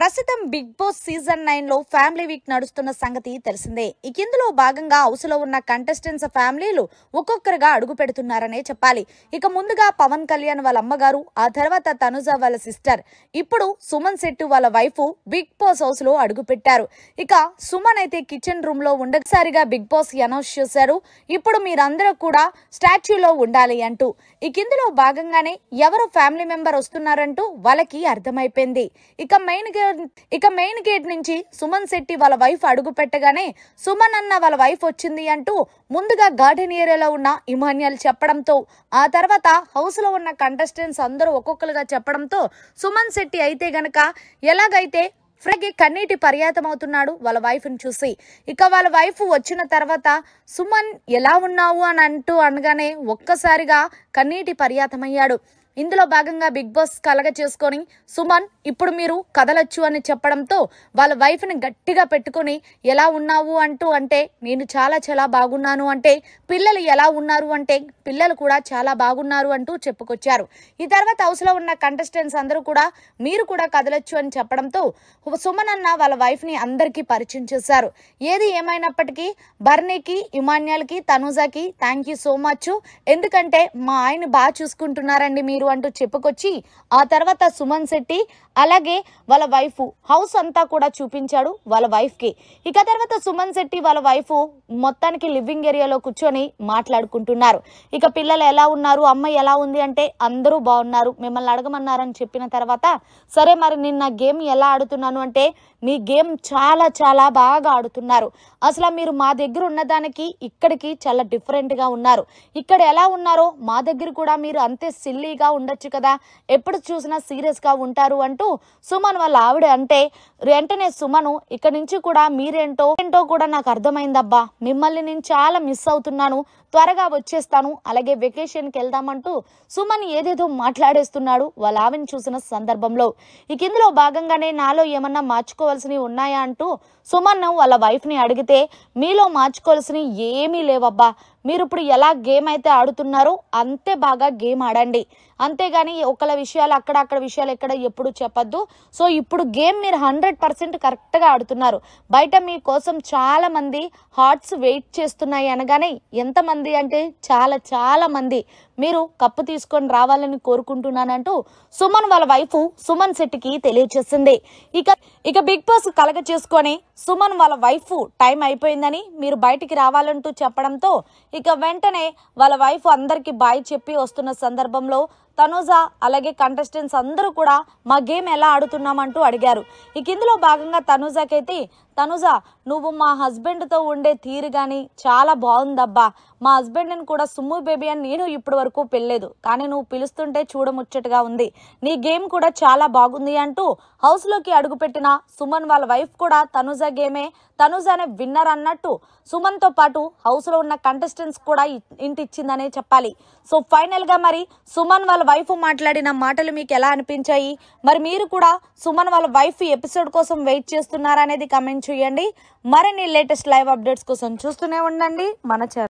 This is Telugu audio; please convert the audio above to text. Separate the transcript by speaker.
Speaker 1: ప్రస్తుతం బిగ్ బాస్ సీజన్ 9 లో ఫ్యామిలీ వీక్ నడుస్తున్న సంగతి తెలిసిందే. ఇందులో భాగంగా హౌస్ లో ఉన్న కంటెస్టెంట్స్ ఫ్యామిలీలు ఒక్కొక్కరుగా అడుగు పెడుతున్నారనే చెప్పాలి. ఇక ముందుగా పవన్ కళ్యాణ్ వాళ్ళ అమ్మగారు, ఆ తర్వాత తనుజ వాళ్ళ సిస్టర్, ఇప్పుడు సుమన్ శెట్టి వాళ్ళ వైఫ్ బిగ్ బాస్ హౌస్ లో అడుగు పెట్టారు. ఇక సుమన్ అయితే కిచెన్ రూమ్ లో ఉండసారిగా బిగ్ బాస్ అనౌన్స్ చేశారు, ఇప్పుడు మీరందరూ కూడా స్టాచ్యూలో ఉండాలి అంటూ. ఇందులో భాగంగానే ఎవరు ఫ్యామిలీ మెంబర్ వస్తున్నారంటూ వాళ్ళకి అర్థమైపోయింది. ఇక మెయిన్ గేట్ నుంచి సుమన్ శెట్టి వాళ్ళ వైఫ్ అడుగు పెట్టగానే సుమన్ అన్న వాళ్ళ వైఫ్ వచ్చింది అంటూ ముందుగా గార్డెన్ ఏరియాలో ఉన్న ఇమాన్యుయల్ చెప్పడంతో, ఆ తర్వాత హౌస్ లో ఉన్న కంటెస్టెంట్స్ అందరూ ఒక్కొక్కరుగా చెప్పడంతో సుమన్ శెట్టి అయితే గనక ఎలాగైతే ఫ్రెగ్ కన్నీటి పర్యాతం అవుతున్నాడు వాళ్ళ వైఫ్ ని చూసి. ఇక వాళ్ళ వైఫ్ వచ్చిన తర్వాత సుమన్ ఎలా ఉన్నావు అని అనగానే ఒక్కసారిగా కన్నీటి పర్యాతమయ్యాడు. ఇందులో భాగంగా బిగ్ బాస్ కలగ చేసుకొని సుమన్ ఇప్పుడు మీరు కదలొచ్చు అని చెప్పడంతో వాళ్ళ వైఫ్ ని గట్టిగా పెట్టుకొని ఎలా ఉన్నావు అంటే నేను చాలా చాలా బాగున్నాను అంటే, పిల్లలు ఎలా ఉన్నారు అంటే పిల్లలు కూడా చాలా బాగున్నారు అంటూ చెప్పుకొచ్చారు. ఈ తర్వాత హౌస్ లో ఉన్న కంటెస్టెంట్స్ అందరూ కూడా మీరు కూడా కదలొచ్చు అని చెప్పడంతో సుమన్ అన్న వాళ్ళ వైఫ్ ని అందరికీ పరిచయం చేశారు. ఏది ఏమైనప్పటికీ బర్నీకి, ఇమాన్యుయల్ కి, తనుజాకి థ్యాంక్ యూ సో మచ్, ఎందుకంటే మా ఆయన బాగా చూసుకుంటున్నారండి మీరు అంటూ చెప్పుకొచ్చి, ఆ తర్వాత సుమన్ శెట్టి అలాగే వాళ్ళ వైఫ్ హౌస్ అంతా కూడా చూపించాడు వాళ్ళ వైఫ్ కి. ఇక తర్వాత సుమన్ శెట్టి వాళ్ళ వైఫ్ మొత్తానికి లివింగ్ ఏరియాలో కూర్చొని మాట్లాడుకుంటున్నారు. ఇక పిల్లలు ఎలా ఉన్నారు, అమ్మ ఎలా ఉంది అంటే అందరూ బాగున్నారు, మిమ్మల్ని అడగమన్నారని చెప్పిన తర్వాత, సరే మరి నిన్న గేమ్ ఎలా ఆడుతున్నాను అంటే మీ గేమ్ చాలా చాలా బాగా ఆడుతున్నారు, అసలు మీరు మా దగ్గర ఉన్నదానికి ఇక్కడికి చాలా డిఫరెంట్ గా ఉన్నారు, ఇక్కడ ఎలా ఉన్నారో మా దగ్గర కూడా మీరు అంతే సిల్లీగా ఉండొచ్చు కదా, ఎప్పుడు చూసినా సీరియస్ గా ఉంటారు అంటూ సుమన్ వాళ్ళ ఆవిడ అంటే, వెంటనే సుమను ఇక్కడ నుంచి కూడా మీరేంటో కూడా నాకు అర్థమైందబ్బా, మిమ్మల్ని నేను చాలా మిస్ అవుతున్నాను, త్వరగా వచ్చేస్తాను, అలాగే వెకేషన్ కి వెళ్దామంటూ సుమన్ ఏదేదో మాట్లాడేస్తున్నాడు వాళ్ళ ఆవిని చూసిన సందర్భంలో. ఇందులో భాగంగానే నాలో ఏమన్నా మార్చుకోవాల్సినవి ఉన్నాయా అంటూ సుమన్ వాళ్ళ వైఫ్ ని అడిగితే, మీలో మార్చుకోవాల్సినవి ఏమీ లేవబ్బా, మీరు ఇప్పుడు ఎలా గేమ్ అయితే ఆడుతున్నారో అంతే బాగా గేమ్ ఆడండి, అంతేగాని ఒకళ్ళ విషయాలు అక్కడ విషయాలు ఎక్కడ ఎప్పుడు చెప్పద్దు. సో ఇప్పుడు గేమ్ మీరు 100% కరెక్ట్ గా ఆడుతున్నారు, బయట మీ కోసం చాలా మంది హార్ట్స్ వెయిట్ చేస్తున్నాయి అనగానే, ఎంతమంది అంటే చాలా చాలా మంది, మీరు కప్పు తీసుకొని రావాలని కోరుకుంటున్నానంటూ సుమన్ వాళ్ళ వైఫ్ సుమన్ శెట్టికి తెలియజేసింది. ఇక బిగ్ బాస్ కలగ చేసుకొని సుమన్ వాళ్ళ వైఫ్ టైం అయిపోయిందని మీరు బయటికి రావాలంటూ చెప్పడంతో ఇక వెంటనే వాళ్ళ వైఫ్ అందరికి బాయ్ చెప్పి వస్తున్న సందర్భంలో తనుజ అలాగే కంటెస్టెంట్స్ అందరూ కూడా మా గేమ్ ఎలా ఆడుతున్నామంటూ అడిగారు. ఇందులో భాగంగా తనుజకైతే, తనుజ నువ్వు మా హస్బెండ్తో ఉండే తీరు కానీ చాలా బాగుందబ్బా, మా హస్బెండ్ని కూడా సుమ్ము బేబీ అని నేను ఇప్పటి వరకు పెళ్ళలేదు, కానీ నువ్వు పిలుస్తుంటే చూడముచ్చటగా ఉంది, నీ గేమ్ కూడా చాలా బాగుంది అంటూ హౌస్లోకి అడుగుపెట్టిన సుమన్ వాళ్ళ వైఫ్ కూడా తనుజ గేమే, తనుజానే విన్నర్ అన్నట్టు సుమన్తో పాటు హౌస్లో ఉన్న కంటెస్టెంట్స్ కూడా ఇంటిచ్చిందనే చెప్పాలి. సో ఫైనల్గా మరి సుమన్ వాళ్ళ వైఫ్ మాట్లాడిన మాటలు మీకు ఎలా అనిపించాయి, మరి మీరు కూడా సుమన్ వాళ్ళ వైఫ్ ఎపిసోడ్ కోసం వెయిట్ చేస్తున్నారా అనేది కమెంట్ చేయండి. మరిన్ని లేటెస్ట్ లైవ్ అప్డేట్స్ కోసం చూస్తూనే ఉండండి మన ఛానల్.